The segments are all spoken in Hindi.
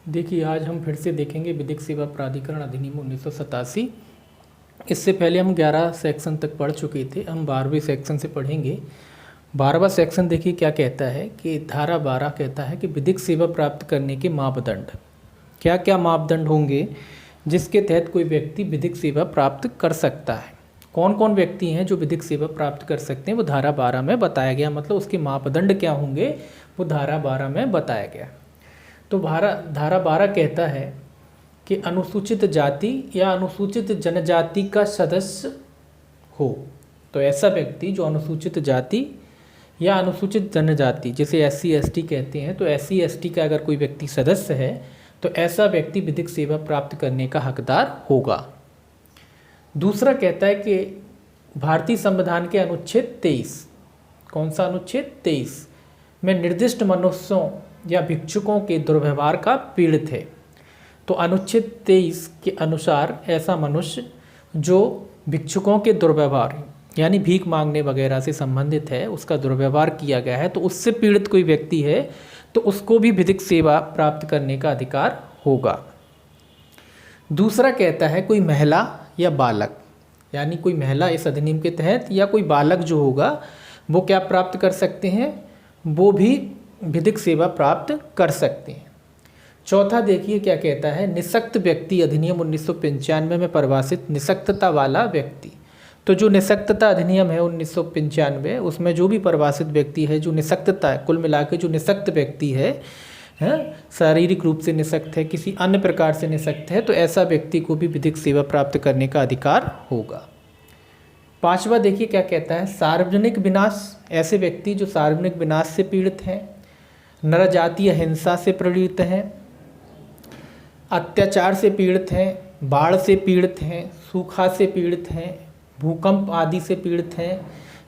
देखिए, आज हम फिर से देखेंगे विधिक सेवा प्राधिकरण अधिनियम 1987। इससे पहले हम 11 सेक्शन तक पढ़ चुके थे। हम 12वें सेक्शन से पढ़ेंगे। 12वां सेक्शन देखिए क्या कहता है कि धारा 12 कहता है कि विधिक सेवा प्राप्त करने के मापदंड। क्या क्या मापदंड होंगे जिसके तहत कोई व्यक्ति विधिक सेवा प्राप्त कर सकता है। कौन कौन व्यक्ति हैं जो विधिक सेवा प्राप्त कर सकते हैं, वो धारा 12 में बताया गया। मतलब उसके मापदंड क्या होंगे वो धारा 12 में बताया गया। तो धारा 12 कहता है कि अनुसूचित जाति या अनुसूचित जनजाति का सदस्य हो। तो ऐसा व्यक्ति जो अनुसूचित जाति या अनुसूचित जनजाति, जिसे SC ST कहते हैं, तो SC ST का अगर कोई व्यक्ति सदस्य है तो ऐसा व्यक्ति विधिक सेवा प्राप्त करने का हकदार होगा। दूसरा कहता है कि भारतीय संविधान के अनुच्छेद 23, कौन सा अनुच्छेद 23 में निर्दिष्ट मनुष्यों या भिक्षुकों के दुर्व्यवहार का पीड़ित है। तो अनुच्छेद 23 के अनुसार ऐसा मनुष्य जो भिक्षुकों के दुर्व्यवहार यानी भीख मांगने वगैरह से संबंधित है, उसका दुर्व्यवहार किया गया है, तो उससे पीड़ित कोई व्यक्ति है तो उसको भी विधिक सेवा प्राप्त करने का अधिकार होगा। दूसरा कहता है कोई महिला या बालक, यानी कोई महिला इस अधिनियम के तहत या कोई बालक जो होगा वो क्या प्राप्त कर सकते हैं, वो भी विधिक सेवा प्राप्त कर सकते हैं। चौथा देखिए क्या कहता है, निःशक्त व्यक्ति अधिनियम 1995 में परिभाषित निःशक्तता वाला व्यक्ति। तो जो निःशक्तता अधिनियम है 1995, उसमें जो भी परिभाषित व्यक्ति है जो निःशक्तता है, कुल मिला के जो निःशक्त व्यक्ति है, शारीरिक रूप से निःशक्त है, किसी अन्य प्रकार से निःशक्त है, तो ऐसा व्यक्ति को भी विधिक सेवा प्राप्त करने का अधिकार होगा। पांचवा देखिए क्या कहता है, सार्वजनिक विनाश, ऐसे व्यक्ति जो सार्वजनिक विनाश से पीड़ित हैं, नरजातीय हिंसा से पीड़ित हैं, अत्याचार से पीड़ित हैं, बाढ़ से पीड़ित हैं, सूखा से पीड़ित हैं, भूकंप आदि से पीड़ित हैं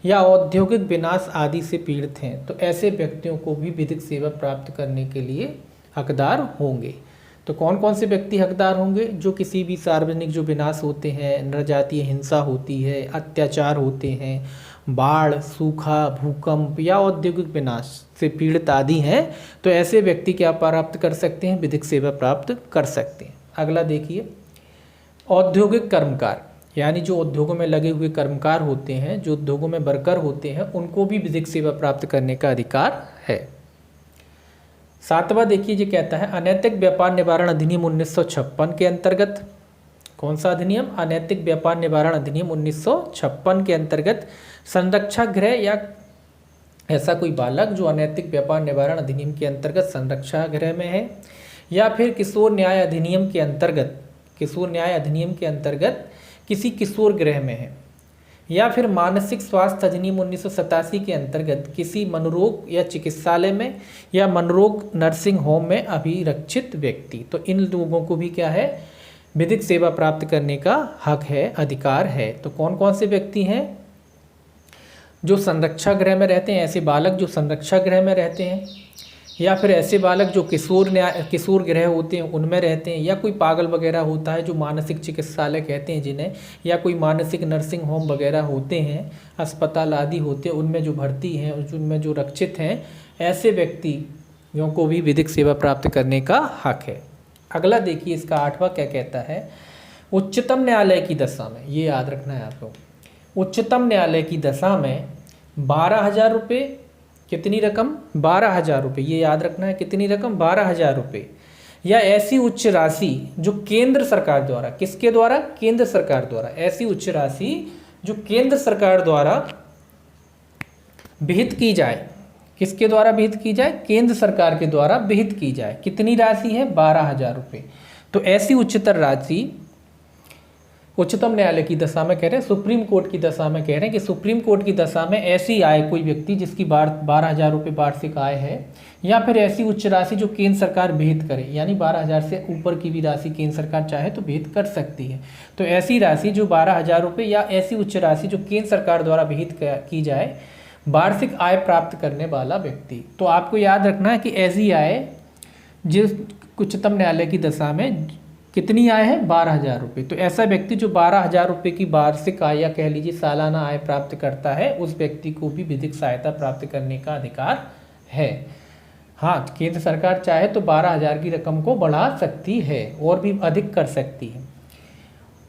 या औद्योगिक विनाश आदि से पीड़ित हैं, तो ऐसे व्यक्तियों को भी विधिक सेवा प्राप्त करने के लिए हकदार होंगे। तो कौन कौन से व्यक्ति हकदार होंगे, जो किसी भी सार्वजनिक जो विनाश होते हैं, नरजातीय हिंसा होती है, अत्याचार होते हैं, बाढ़, सूखा, भूकंप या औद्योगिक विनाश से पीड़ित आदि हैं, तो ऐसे व्यक्ति क्या प्राप्त कर सकते हैं, विधिक सेवा प्राप्त कर सकते हैं। अगला देखिए, औद्योगिक कर्मकार, यानी जो उद्योगों में लगे हुए कर्मकार होते हैं, जो उद्योगों में वर्कर होते हैं, उनको भी विधिक सेवा प्राप्त करने का अधिकार है। सातवां देखिए ये कहता है, अनैतिक व्यापार निवारण अधिनियम 1956 के अंतर्गत, कौन सा अधिनियम, अनैतिक व्यापार निवारण अधिनियम 1956 के अंतर्गत संरक्षा गृह या ऐसा कोई बालक जो अनैतिक व्यापार निवारण अधिनियम के अंतर्गत संरक्षा गृह में है, या फिर किशोर न्याय अधिनियम के अंतर्गत, किशोर न्याय अधिनियम के अंतर्गत किसी किशोर गृह में है, या फिर मानसिक स्वास्थ्य अधिनियम 1987 के अंतर्गत किसी मनोरोग या चिकित्सालय में या मनोरोग नर्सिंग होम में अभिरक्षित व्यक्ति, तो इन लोगों को भी क्या है, विधिक सेवा प्राप्त करने का हक है, अधिकार है। तो कौन कौन से व्यक्ति हैं, जो संरक्षा गृह में रहते हैं, ऐसे बालक जो संरक्षा गृह में रहते हैं, या फिर ऐसे बालक जो किशोर गृह होते हैं उनमें रहते हैं, या कोई पागल वगैरह होता है जो मानसिक चिकित्सालय कहते हैं जिन्हें, या कोई मानसिक नर्सिंग होम वगैरह होते हैं, अस्पताल आदि होते हैं, उनमें जो भर्ती हैं, उनमें जो रक्षित हैं, ऐसे व्यक्तियों को भी विधिक सेवा प्राप्त करने का हक है। अगला देखिए इसका 8वां क्या कहता है, उच्चतम न्यायालय की दशा में, ये याद रखना है आपको, उच्चतम न्यायालय की दशा में 12,000 रुपये, कितनी रकम, 12,000 रुपये, ये याद रखना है, कितनी रकम, 12,000 रुपये, या ऐसी उच्च राशि जो केंद्र सरकार द्वारा, किसके द्वारा, केंद्र सरकार द्वारा, ऐसी उच्च राशि जो केंद्र सरकार द्वारा विहित की जाए, किसके द्वारा विहित की जाए, केंद्र सरकार के द्वारा विहित की जाए, कितनी राशि है, 12,000 रुपये। तो ऐसी उच्चतर राशि उच्चतम न्यायालय की दशा में कह रहे हैं, सुप्रीम कोर्ट की दशा में कह रहे हैं कि सुप्रीम कोर्ट की दशा में ऐसी आय कोई व्यक्ति जिसकी 12,000 रुपये वार्षिक आय है, या फिर ऐसी उच्च राशि जो केंद्र सरकार विहित करे, यानी 12,000 से ऊपर की भी राशि केंद्र सरकार चाहे तो विहित कर सकती है। तो ऐसी राशि जो 12,000 रुपये या ऐसी उच्च राशि जो केंद्र सरकार द्वारा विहित की जाए, वार्षिक आय प्राप्त करने वाला व्यक्ति। तो आपको याद रखना है कि ऐसी आय जिस उच्चतम न्यायालय की दशा में कितनी आय है, 12,000 रुपये। तो ऐसा व्यक्ति जो 12,000 रुपये की वार्षिक आय या कह लीजिए सालाना आय प्राप्त करता है, उस व्यक्ति को भी विधिक सहायता प्राप्त करने का अधिकार है। हाँ, केंद्र सरकार चाहे तो 12,000 की रकम को बढ़ा सकती है और भी अधिक कर सकती है।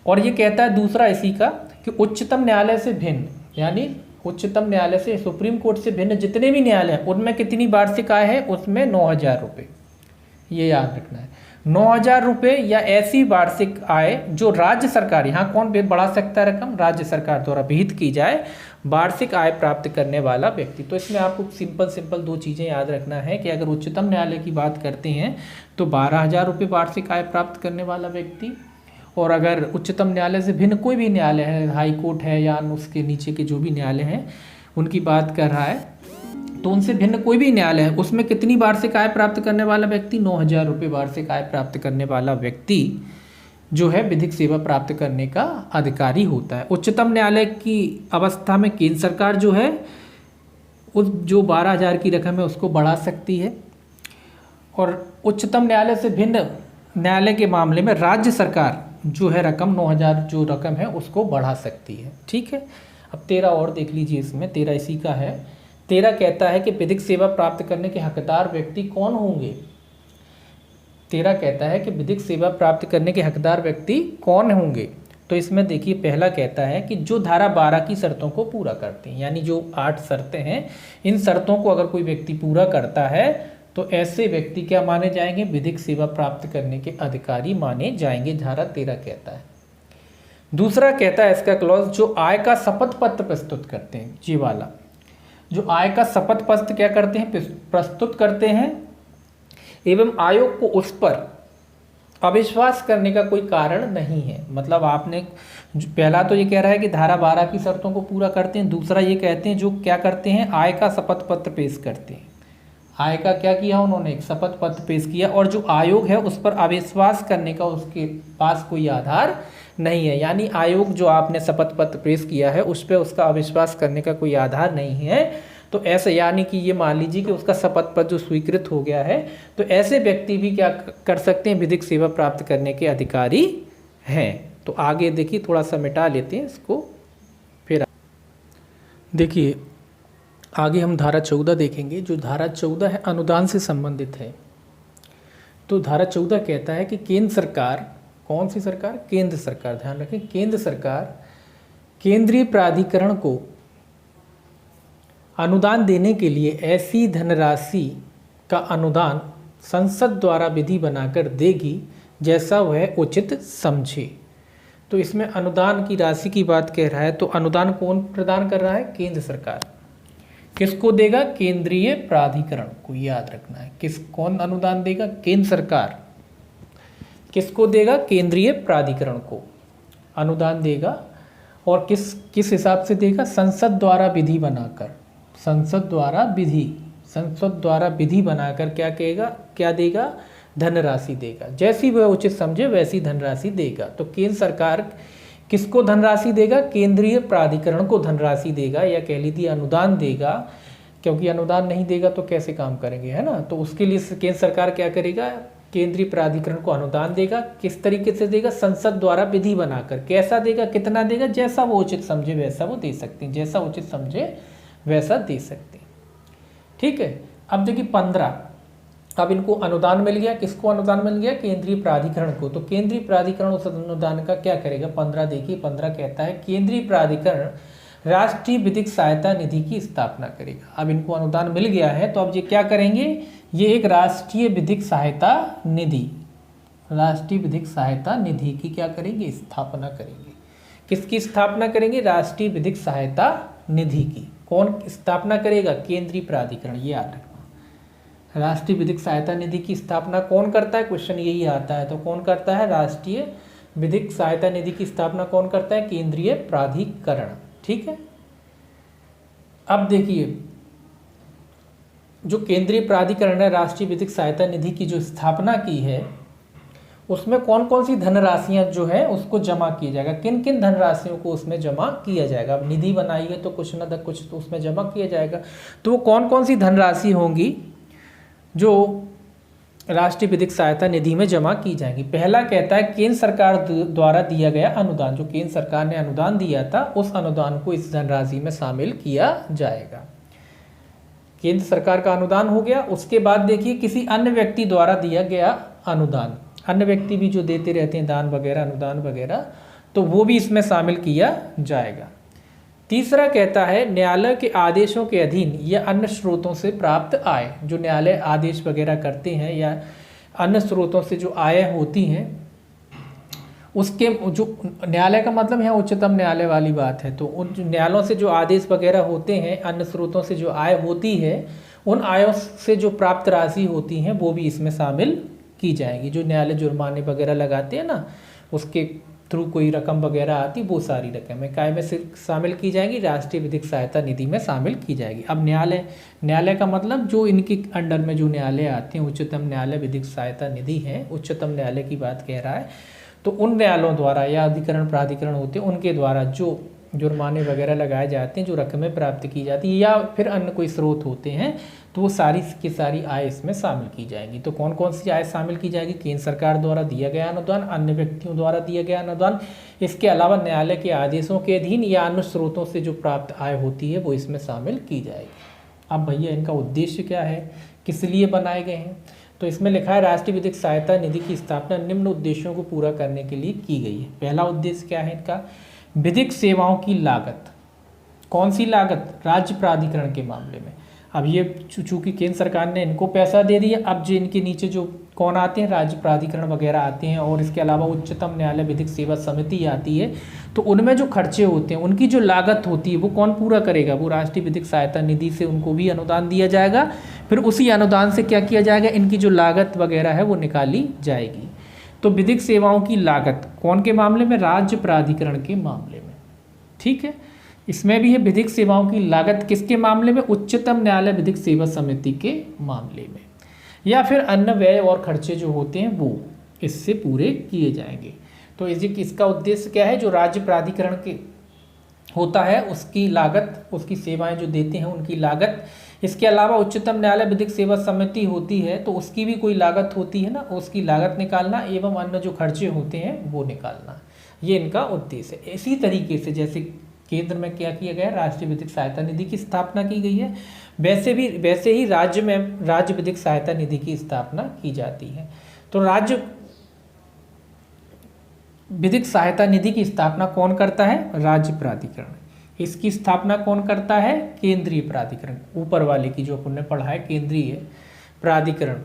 और ये कहता है दूसरा इसी का कि उच्चतम न्यायालय से भिन्न, यानी उच्चतम न्यायालय से, सुप्रीम कोर्ट से भिन्न जितने भी न्यायालय हैं उनमें कितनी वार्षिक आय है, उसमें 9,000 रुपये। ये याद रखना है, 9,000 रुपये या ऐसी वार्षिक आय जो राज्य सरकार, यहाँ कौन बढ़ा सकता है रकम, राज्य सरकार द्वारा विहित की जाए, वार्षिक आय प्राप्त करने वाला व्यक्ति। तो इसमें आपको सिंपल दो चीज़ें याद रखना है कि अगर उच्चतम न्यायालय की बात करते हैं तो 12,000 रुपये वार्षिक आय प्राप्त करने वाला व्यक्ति, और अगर उच्चतम न्यायालय से भिन्न कोई भी न्यायालय है, हाई कोर्ट है या उसके नीचे के जो भी न्यायालय हैं उनकी बात कर रहा है, तो उनसे भिन्न कोई भी न्यायालय है, उसमें कितनी वार्षिक आय प्राप्त करने वाला व्यक्ति, 9,000 रुपये वार्षिक आय प्राप्त करने वाला व्यक्ति जो है विधिक सेवा प्राप्त करने का अधिकारी होता है। उच्चतम न्यायालय की अवस्था में केंद्र सरकार जो है उस जो 12,000 की रकम है उसको बढ़ा सकती है, और उच्चतम न्यायालय से भिन्न न्यायालय के मामले में राज्य सरकार जो है रकम 9,000 जो रकम है उसको बढ़ा सकती है। ठीक है, अब 13 और देख लीजिए, इसमें 13 इसी का है। 13 कहता है कि विधिक सेवा प्राप्त करने के हकदार व्यक्ति कौन होंगे। 13 कहता है कि विधिक सेवा प्राप्त करने के हकदार व्यक्ति कौन होंगे। तो इसमें देखिए, पहला कहता है कि जो धारा 12 की शर्तों को पूरा करते हैं, यानी जो 8 शर्तें हैं, इन शर्तों को अगर कोई व्यक्ति पूरा करता है तो ऐसे व्यक्ति क्या माने जाएंगे, विधिक सेवा प्राप्त करने के अधिकारी माने जाएंगे, धारा 13 कहता है। दूसरा कहता है इसका क्लॉज, जो आय का शपथ पत्र प्रस्तुत करते हैं, जी वाला, जो आय का शपथ पत्र क्या करते हैं, प्रस्तुत करते हैं, एवं आयोग को उस पर अविश्वास करने का कोई कारण नहीं है। मतलब आपने पहला तो ये कह रहा है कि धारा 12 की शर्तों को पूरा करते हैं, दूसरा ये कहते हैं जो क्या करते हैं, आय का शपथ पत्र पेश करते हैं। आय का क्या किया उन्होंने, एक शपथ पत्र पेश किया, और जो आयोग है उस पर अविश्वास करने का उसके पास कोई आधार नहीं है। यानी आयोग जो आपने शपथ पत्र पेश किया है उस पर उसका अविश्वास करने का कोई आधार नहीं है। तो ऐसे, यानी कि ये मान लीजिए कि उसका शपथ पत्र जो स्वीकृत हो गया है, तो ऐसे व्यक्ति भी क्या कर सकते हैं, विधिक सेवा प्राप्त करने के अधिकारी हैं। तो आगे देखिए, थोड़ा सा मिटा लेते हैं इसको, फिर देखिए आगे हम धारा 14 देखेंगे। जो धारा 14 है अनुदान से संबंधित है। तो धारा 14 कहता है कि केंद्र सरकार, कौन सी सरकार, केंद्र सरकार, ध्यान रखें, केंद्र सरकार केंद्रीय प्राधिकरण को अनुदान देने के लिए ऐसी धनराशि का अनुदान संसद द्वारा विधि बनाकर देगी जैसा वह उचित समझे। तो इसमें अनुदान की राशि की बात कह रहा है, तो अनुदान कौन प्रदान कर रहा है, केंद्र सरकार। किसको देगा, केंद्रीय प्राधिकरण को, याद रखना है। कौन अनुदान देगा, केंद्र सरकार। किसको देगा, केंद्रीय प्राधिकरण को अनुदान देगा, और किस हिसाब से देगा, संसद द्वारा विधि बनाकर, संसद द्वारा विधि बनाकर क्या देगा, धनराशि देगा। जैसी वह उचित समझे वैसी धनराशि देगा। तो केंद्र सरकार किसको धनराशि देगा, केंद्रीय प्राधिकरण को धनराशि देगा, या कह लीजिए अनुदान देगा, क्योंकि अनुदान नहीं देगा तो कैसे काम करेंगे, है ना। तो उसके लिए केंद्र सरकार क्या करेगा, केंद्रीय प्राधिकरण को अनुदान देगा। किस तरीके से देगा, संसद द्वारा विधि बनाकर। कैसा देगा, कितना देगा, जैसा वो उचित समझे वैसा वो दे सकते हैं, जैसा उचित समझे वैसा दे सकते हैं। ठीक है, अब देखिए 15, अब इनको अनुदान मिल गया। किसको अनुदान मिल गया, केंद्रीय प्राधिकरण को। तो केंद्रीय प्राधिकरण उस अनुदान का क्या करेगा, 15 देखिए, 15 कहता है केंद्रीय प्राधिकरण राष्ट्रीय विधिक सहायता निधि की स्थापना करेगा। अब इनको अनुदान मिल गया है, तो अब ये क्या करेंगे, ये एक राष्ट्रीय विधिक सहायता निधि, राष्ट्रीय विधिक सहायता निधि की क्या करेंगे, स्थापना करेंगे। किसकी स्थापना करेंगे, राष्ट्रीय विधिक सहायता निधि की। कौन स्थापना करेगा, केंद्रीय प्राधिकरण, ये याद रखना। राष्ट्रीय विधिक सहायता निधि की स्थापना कौन करता है, क्वेश्चन यही आता है। तो कौन करता है, राष्ट्रीय विधिक सहायता निधि की स्थापना कौन करता है, केंद्रीय प्राधिकरण। ठीक है, अब देखिए जो केंद्रीय प्राधिकरण है राष्ट्रीय विधिक सहायता निधि की जो स्थापना की है, उसमें कौन कौन सी धनराशियां जो है उसको जमा किया जाएगा, किन किन धनराशियों को उसमें जमा किया जाएगा। अब निधि बनाई है तो कुछ न कुछ तो उसमें जमा किया जाएगा। तो वो कौन कौन सी धनराशि होंगी जो राष्ट्रीय विधिक सहायता निधि में जमा की जाएंगी। पहला कहता है केंद्र सरकार द्वारा दिया गया अनुदान, जो केंद्र सरकार ने अनुदान दिया था उस अनुदान को इस धनराशि में शामिल किया जाएगा। केंद्र सरकार का अनुदान हो गया। उसके बाद देखिए किसी अन्य व्यक्ति द्वारा दिया गया अनुदान, अन्य व्यक्ति भी जो देते रहते हैं दान वगैरह, अनुदान वगैरह, तो वो भी इसमें शामिल किया जाएगा। तीसरा कहता है न्यायालय के आदेशों के अधीन या अन्य स्रोतों से प्राप्त आय, जो न्यायालय आदेश वगैरह करते हैं या अन्य स्रोतों से जो आय होती हैं उसके, जो न्यायालय का मतलब यहाँ उच्चतम न्यायालय वाली बात है, तो उन न्यायालयों से जो आदेश वगैरह होते हैं, अन्य स्रोतों से जो आय होती है, उन आयों से जो प्राप्त राशि होती हैं वो भी इसमें शामिल की जाएगी। जो न्यायालय जुर्माने वगैरह लगाते हैं ना, उसके थ्रू कोई रकम वगैरह आती, वो सारी रकमें काय में शामिल की जाएंगी, राष्ट्रीय विधिक सहायता निधि में शामिल की जाएगी। अब न्यायालय का मतलब जो इनके अंडर में जो न्यायालय आते हैं, उच्चतम न्यायालय विधिक सहायता निधि है, उच्चतम न्यायालय की बात कह रहा है, तो उन न्यायालयों द्वारा या अधिकरण प्राधिकरण होते हैं उनके द्वारा जो जुर्माने वगैरह लगाए जाते हैं, जो रकमें प्राप्त की जाती है या फिर अन्य कोई स्रोत होते हैं, तो वो सारी की सारी आय इसमें शामिल की जाएंगी। तो कौन कौन सी आय शामिल की जाएगी? केंद्र सरकार द्वारा दिया गया अनुदान, अन्य व्यक्तियों द्वारा दिया गया अनुदान, इसके अलावा न्यायालय के आदेशों के अधीन या अन्य स्रोतों से जो प्राप्त आय होती है वो इसमें शामिल की जाएगी। अब भैया इनका उद्देश्य क्या है, किस लिए बनाए गए हैं? तो इसमें लिखा है राष्ट्रीय विधिक सहायता निधि की स्थापना निम्न उद्देश्यों को पूरा करने के लिए की गई है। पहला उद्देश्य क्या है इनका? विधिक सेवाओं की लागत। कौन सी लागत? राज्य प्राधिकरण के मामले में। अब ये चूंकि केंद्र सरकार ने इनको पैसा दे दिया, अब जो इनके नीचे जो कौन आते हैं, राज्य प्राधिकरण वगैरह आते हैं, और इसके अलावा उच्चतम न्यायालय विधिक सेवा समिति आती है, तो उनमें जो खर्चे होते हैं, उनकी जो लागत होती है वो कौन पूरा करेगा? वो राष्ट्रीय विधिक सहायता निधि से उनको भी अनुदान दिया जाएगा, फिर उसी अनुदान से क्या किया जाएगा, इनकी जो लागत वगैरह है वो निकाली जाएगी। तो विधिक सेवाओं की लागत कौन के मामले में? राज्य प्राधिकरण के मामले में। ठीक है, इसमें भी है विधिक सेवाओं की लागत किसके मामले में? उच्चतम न्यायालय विधिक सेवा समिति के मामले में, या फिर अन्य व्यय और खर्चे जो होते हैं वो इससे पूरे किए जाएंगे। तो इसका उद्देश्य क्या है? जो राज्य प्राधिकरण के होता है उसकी लागत, उसकी सेवाएं जो देते हैं उनकी लागत, इसके अलावा उच्चतम न्यायालय विधिक सेवा समिति होती है तो उसकी भी कोई लागत होती है ना, उसकी लागत निकालना एवं अन्य जो खर्चे होते हैं वो निकालना, ये इनका उद्देश्य है। इसी तरीके से जैसे केंद्र में क्या किया गया, राष्ट्रीय विधिक सहायता निधि की स्थापना की गई है, वैसे ही राज्य में राज्य विधिक सहायता निधि की स्थापना की जाती है। तो राज्य विधिक सहायता निधि की स्थापना कौन करता है? राज्य प्राधिकरण। इसकी स्थापना कौन करता है? केंद्रीय प्राधिकरण। ऊपर वाले की जो अपन ने पढ़ा है केंद्रीय प्राधिकरण,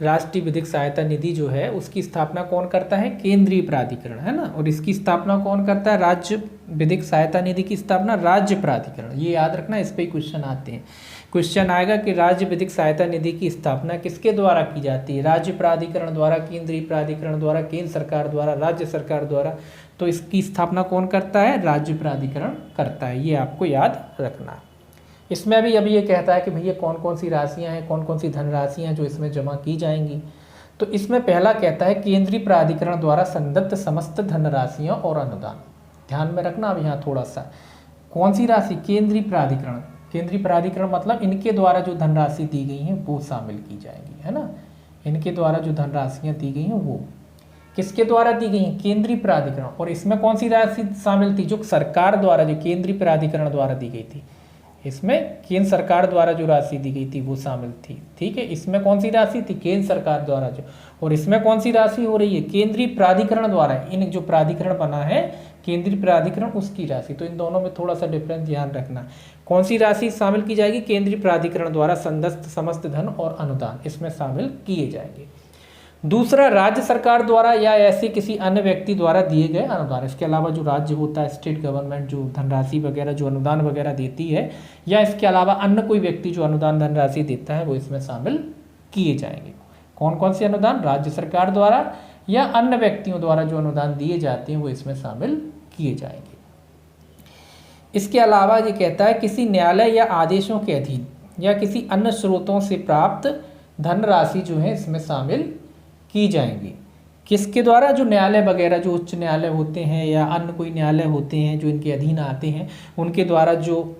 राष्ट्रीय विधिक सहायता निधि जो है उसकी स्थापना कौन करता है? केंद्रीय प्राधिकरण, है ना। और इसकी स्थापना कौन करता है? राज्य विधिक सहायता निधि की स्थापना राज्य प्राधिकरण। ये याद रखना, इस पे ही क्वेश्चन आते हैं। क्वेश्चन आएगा कि राज्य विधिक सहायता निधि की स्थापना किसके द्वारा की जाती है? राज्य प्राधिकरण द्वारा, केंद्रीय प्राधिकरण द्वारा, केंद्र सरकार द्वारा, राज्य सरकार द्वारा। तो इसकी स्थापना कौन करता है? राज्य प्राधिकरण करता है। ये आपको याद रखना। इसमें भी अभी ये कहता है कि भैया कौन कौन सी राशियां हैं, कौन कौन सी धनराशियां हैं जो इसमें जमा की जाएंगी। तो इसमें पहला कहता है केंद्रीय प्राधिकरण द्वारा संदत्त समस्त धनराशियां और अनुदान। ध्यान में रखना। अब यहाँ थोड़ा सा, कौन सी राशि? केंद्रीय प्राधिकरण। केंद्रीय प्राधिकरण मतलब इनके द्वारा जो धनराशि दी गई है वो शामिल की जाएगी, है ना। इनके द्वारा जो धनराशियाँ दी गई हैं वो किसके द्वारा दी गई हैं? केंद्रीय प्राधिकरण। और इसमें कौन सी राशि शामिल थी? जो सरकार द्वारा, जो केंद्रीय प्राधिकरण द्वारा दी गई थी, इसमें केंद्र सरकार द्वारा जो राशि दी गई थी वो शामिल थी। ठीक है, इसमें कौन सी राशि थी? केंद्र सरकार द्वारा जो। और इसमें कौन सी राशि हो रही है? केंद्रीय प्राधिकरण द्वारा। इन जो प्राधिकरण बना है केंद्रीय प्राधिकरण, उसकी राशि। तो इन दोनों में थोड़ा सा डिफरेंस ध्यान रखना। कौन सी राशि शामिल की जाएगी? केंद्रीय प्राधिकरण द्वारा संदस्त समस्त धन और अनुदान इसमें शामिल किए जाएंगे। दूसरा, राज्य सरकार द्वारा या ऐसे किसी अन्य व्यक्ति द्वारा दिए गए अनुदान। इसके अलावा जो राज्य होता है, स्टेट गवर्नमेंट जो धनराशि वगैरह, जो अनुदान वगैरह देती है, या इसके अलावा अन्य कोई व्यक्ति जो अनुदान धनराशि देता है वो इसमें शामिल किए जाएंगे। कौन कौन से अनुदान? राज्य सरकार द्वारा या अन्य व्यक्तियों द्वारा जो अनुदान दिए जाते हैं वो इसमें शामिल किए जाएंगे। इसके अलावा ये कहता है किसी न्यायालय या आदेशों के अधीन या किसी अन्य स्रोतों से प्राप्त धनराशि जो है इसमें शामिल की जाएंगी। किसके द्वारा? जो न्यायालय वगैरह, जो उच्च न्यायालय होते हैं या अन्य कोई न्यायालय होते हैं जो इनके अधीन आते हैं, उनके द्वारा जो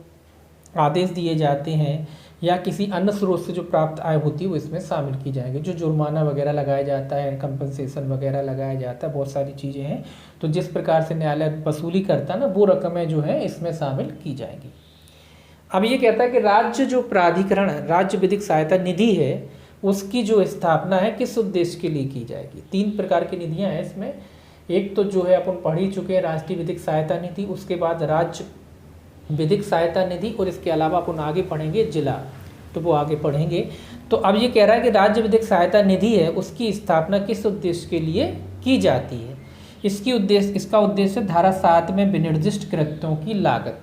आदेश दिए जाते हैं या किसी अन्य स्रोत से जो प्राप्त आय होती है वो इसमें शामिल की जाएगी। जो जुर्माना वगैरह लगाया जाता है, कंपनसेशन वगैरह लगाया जाता है, बहुत सारी चीज़ें हैं, तो जिस प्रकार से न्यायालय वसूली करता है ना, वो रकमें जो है इसमें शामिल की जाएंगी। अब ये कहता है कि राज्य जो प्राधिकरण राज्य विधिक सहायता निधि है उसकी जो स्थापना है किस उद्देश्य के लिए की जाएगी। 3 प्रकार की निधियां हैं इसमें। एक तो जो है अपन पढ़ ही चुके हैं राष्ट्रीय विधिक सहायता निधि, उसके बाद राज्य विधिक सहायता निधि, और इसके अलावा अपन आगे पढ़ेंगे जिला, तो वो आगे पढ़ेंगे। तो अब ये कह रहा है कि राज्य विधिक सहायता निधि है उसकी स्थापना किस उद्देश्य के लिए की जाती है। इसका उद्देश्य धारा 7 में विनिर्दिष्ट कृत्यों की लागत।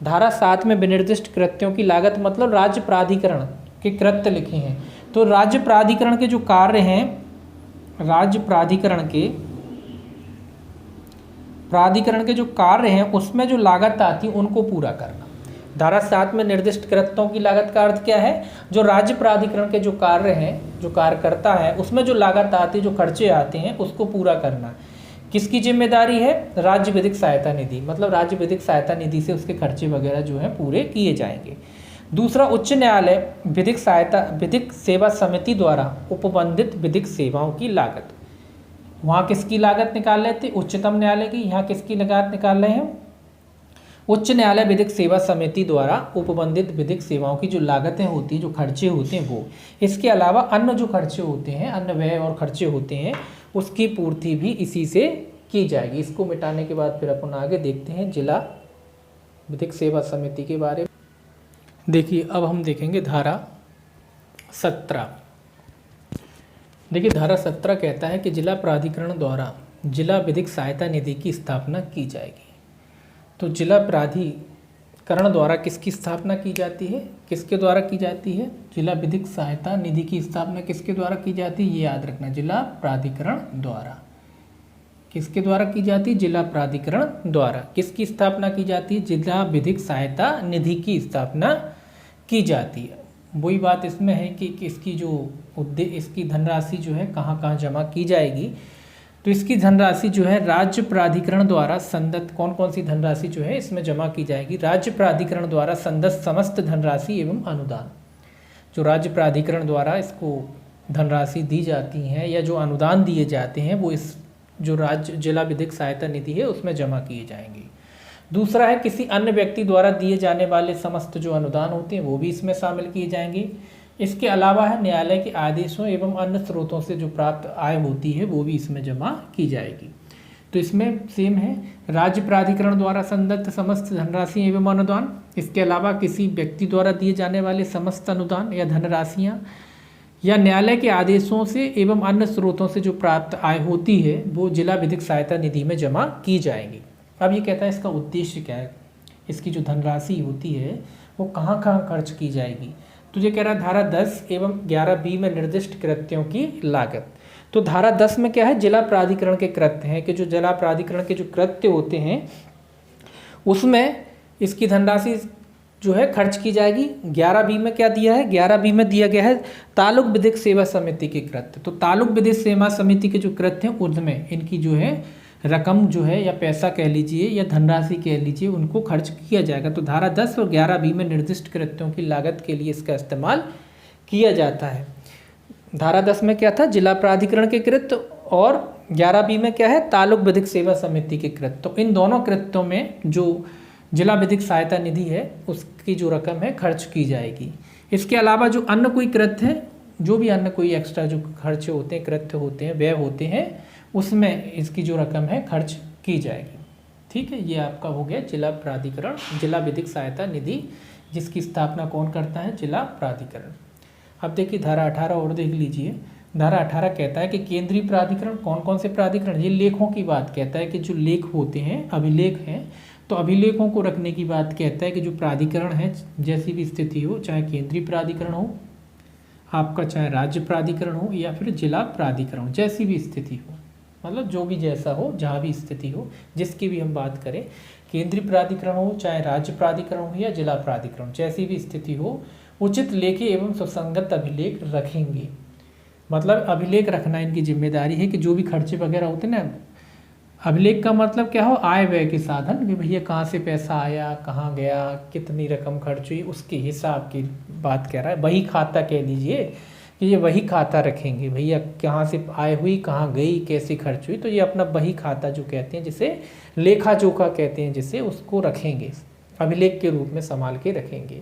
धारा 7 में विनिर्दिष्ट कृत्यों की लागत मतलब राज्य प्राधिकरण के कृत्य लिखे हैं। तो राज्य प्राधिकरण के जो कार्य हैं, राज्य प्राधिकरण के जो कार्य हैं उसमें जो लागत आती है उनको पूरा करना। धारा 7 में निर्दिष्ट कृत्यों की लागत का अर्थ क्या है, जो राज्य प्राधिकरण के जो कार्य हैं, जो कार्य करता है उसमें जो लागत आती है, जो खर्चे आते हैं उसको पूरा करना किसकी जिम्मेदारी है, राज्य विधिक सहायता निधि। मतलब राज्य विधिक सहायता निधि से उसके खर्चे वगैरह जो है पूरे किए जाएंगे। दूसरा, उच्च न्यायालय विधिक सेवा समिति द्वारा उपबंधित विधिक सेवाओं की लागत। वहाँ किसकी लागत निकाल रहे थे, उच्चतम न्यायालय की। यहाँ किसकी लागत निकाल रहे हैं, उच्च न्यायालय विधिक सेवा समिति द्वारा उपबंधित विधिक सेवाओं की जो लागतें होती हैं, जो खर्चे होते हैं वो। इसके अलावा अन्य जो खर्चे होते हैं, अन्य व्यय और खर्चे होते हैं, उसकी पूर्ति भी इसी से की जाएगी। इसको मिटाने के बाद फिर अपन आगे देखते हैं जिला विधिक सेवा समिति के बारे में। देखिए अब हम देखेंगे धारा 17। देखिए धारा 17 कहता है कि जिला प्राधिकरण द्वारा जिला विधिक सहायता निधि की स्थापना की जाएगी। तो जिला प्राधिकरण द्वारा किसकी स्थापना की जाती है, किसके द्वारा की जाती है, जिला विधिक सहायता निधि की स्थापना किसके द्वारा की जाती है, ये याद रखना, जिला प्राधिकरण द्वारा। किसके द्वारा की जाती है, जिला प्राधिकरण द्वारा। किसकी स्थापना की जाती है, जिला विधिक सहायता निधि की स्थापना की जाती है। वही बात इसमें है कि इसकी जो इसकी धनराशि जो है कहाँ कहाँ जमा की जाएगी। तो इसकी धनराशि जो है राज्य प्राधिकरण द्वारा संदत्त, कौन कौन सी धनराशि जो है इसमें जमा की जाएगी, राज्य प्राधिकरण द्वारा संदत्त समस्त धनराशि एवं अनुदान। जो राज्य प्राधिकरण द्वारा इसको धनराशि दी जाती हैं या जो अनुदान दिए जाते हैं वो इस जो राज्य जिला विधिक सहायता निधि है उसमें जमा किए जाएंगे। दूसरा है किसी अन्य व्यक्ति द्वारा दिए जाने वाले समस्त जो अनुदान होते हैं वो भी इसमें शामिल किए जाएंगे। इसके अलावा है न्यायालय के आदेशों एवं अन्य स्रोतों से जो प्राप्त आय होती है वो भी इसमें जमा की जाएगी। तो इसमें सेम है, राज्य प्राधिकरण द्वारा संदत्त समस्त धनराशि एवं अनुदान। इसके अलावा किसी व्यक्ति द्वारा दिए जाने वाले समस्त अनुदान या धनराशियाँ या न्यायालय के आदेशों से एवं अन्य स्रोतों से जो प्राप्त आय होती है वो जिला विधिक सहायता निधि में जमा की जाएगी। अब ये कहता है इसका उद्देश्य क्या है, इसकी जो धनराशि होती है वो कहाँ कहाँ खर्च की जाएगी। तो ये कह रहा है धारा 10 एवं 11B में निर्दिष्ट कृत्यों की लागत। तो धारा 10 में क्या है, जिला प्राधिकरण के कृत्य हैं कि जो जिला प्राधिकरण के जो कृत्य होते हैं उसमें इसकी धनराशि जो है खर्च की जाएगी। 11B में क्या दिया है, 11B में दिया गया है तालुक विधिक सेवा समिति के कृत्य। तो तालुक विधिक सेवा समिति के जो कृत्य हैं उनमें इनकी जो है रकम जो है या पैसा कह लीजिए या धनराशि कह लीजिए उनको खर्च किया जाएगा। तो धारा 10 और 11B में निर्दिष्ट कृत्यों की लागत के लिए इसका इस्तेमाल किया जाता है। धारा 10 में क्या था, जिला प्राधिकरण के कृत्य, और 11B में क्या है, तालुक विधिक सेवा समिति के कृत्य। तो इन दोनों कृत्यों में जो जिला विधिक सहायता निधि है उसकी जो रकम है खर्च की जाएगी। इसके अलावा जो अन्य कोई कृत्य है, जो भी अन्य कोई एक्स्ट्रा जो खर्च होते हैं, कृत्य होते हैं, व्यय होते हैं, उसमें इसकी जो रकम है खर्च की जाएगी। ठीक है, ये आपका हो गया जिला प्राधिकरण, जिला विधिक सहायता निधि, जिसकी स्थापना कौन करता है, जिला प्राधिकरण। अब देखिए धारा 18 और देख लीजिए। धारा 18 कहता है कि केंद्रीय प्राधिकरण, कौन कौन से प्राधिकरण, ये लेखों की बात कहता है कि जो लेख होते हैं, अभिलेख हैं, तो अभिलेखों को रखने की बात कहता है कि जो प्राधिकरण है जैसी भी स्थिति हो, चाहे केंद्रीय प्राधिकरण हो आपका, चाहे राज्य प्राधिकरण हो या फिर जिला प्राधिकरण, जैसी भी स्थिति हो, मतलब जो भी जैसा हो, जहाँ भी स्थिति हो, जिसकी भी हम बात करें, केंद्रीय प्राधिकरण हो चाहे राज्य प्राधिकरण हो या जिला प्राधिकरण, जैसी भी स्थिति हो, उचित लेखी एवं सुसंगत अभिलेख रखेंगे। मतलब अभिलेख रखना इनकी जिम्मेदारी है कि जो भी खर्चे वगैरह होते हैं ना, अभिलेख का मतलब क्या हो, आय व्यय के साधन, कि भैया कहाँ से पैसा आया, कहाँ गया, कितनी रकम खर्च हुई, उसके हिसाब की बात कह रहा है। वही खाता कह लीजिए कि ये वही खाता रखेंगे, भैया कहाँ से आय हुई, कहाँ गई, कैसे खर्च हुई, तो ये अपना वही खाता जो कहते हैं, जिसे लेखा जोखा कहते हैं, जिसे उसको रखेंगे। अभिलेख के रूप में संभाल के रखेंगे।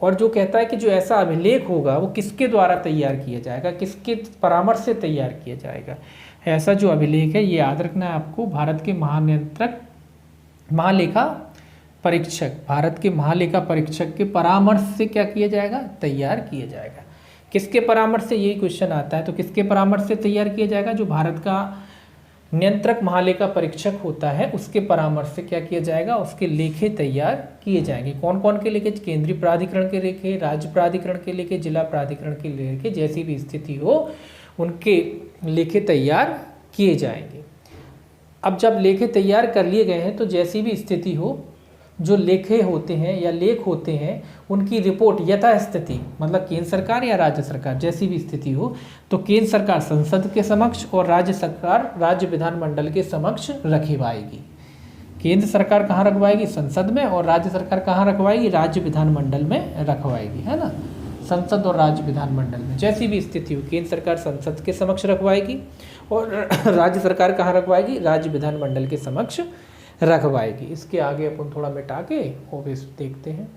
और जो कहता है कि जो ऐसा अभिलेख होगा वो किसके द्वारा तैयार किया जाएगा, किसके परामर्श से तैयार किया जाएगा। ऐसा जो अभिलेख है ये याद रखना है आपको, भारत के महानियंत्रक महालेखा परीक्षक, भारत के महालेखा परीक्षक के परामर्श से क्या किया जाएगा, तैयार किया जाएगा। किसके परामर्श से, यही क्वेश्चन आता है, तो किसके परामर्श से तैयार किया जाएगा, जो भारत का नियंत्रक महालेखा परीक्षक होता है उसके परामर्श से क्या किया जाएगा, उसके लेखे तैयार किए जाएंगे। कौन कौन के लेखे, केंद्रीय प्राधिकरण के लेखे, राज्य प्राधिकरण के लेखे, जिला प्राधिकरण के लेखे, जैसी भी स्थिति हो उनके लेखे तैयार किए जाएंगे। अब जब लेखे तैयार कर लिए गए हैं तो जैसी भी स्थिति हो, जो लेखे होते हैं या लेख होते हैं उनकी रिपोर्ट यथास्थिति, मतलब केंद्र सरकार या राज्य सरकार जैसी भी स्थिति हो, तो केंद्र सरकार संसद के समक्ष और राज्य सरकार राज्य विधानमंडल के समक्ष रखवाएगी। केंद्र सरकार कहाँ रखवाएगी, संसद में, और राज्य सरकार कहाँ रखवाएगी, राज्य विधानमंडल में रखवाएगी, है ना, संसद और राज्य विधानमंडल में जैसी भी स्थिति हो। केंद्र सरकार संसद के समक्ष रखवाएगी और राज्य सरकार कहाँ रखवाएगी, राज्य विधानमंडल के समक्ष रखवाएगी। इसके आगे अपन थोड़ा मिटा के वो भी देखते हैं।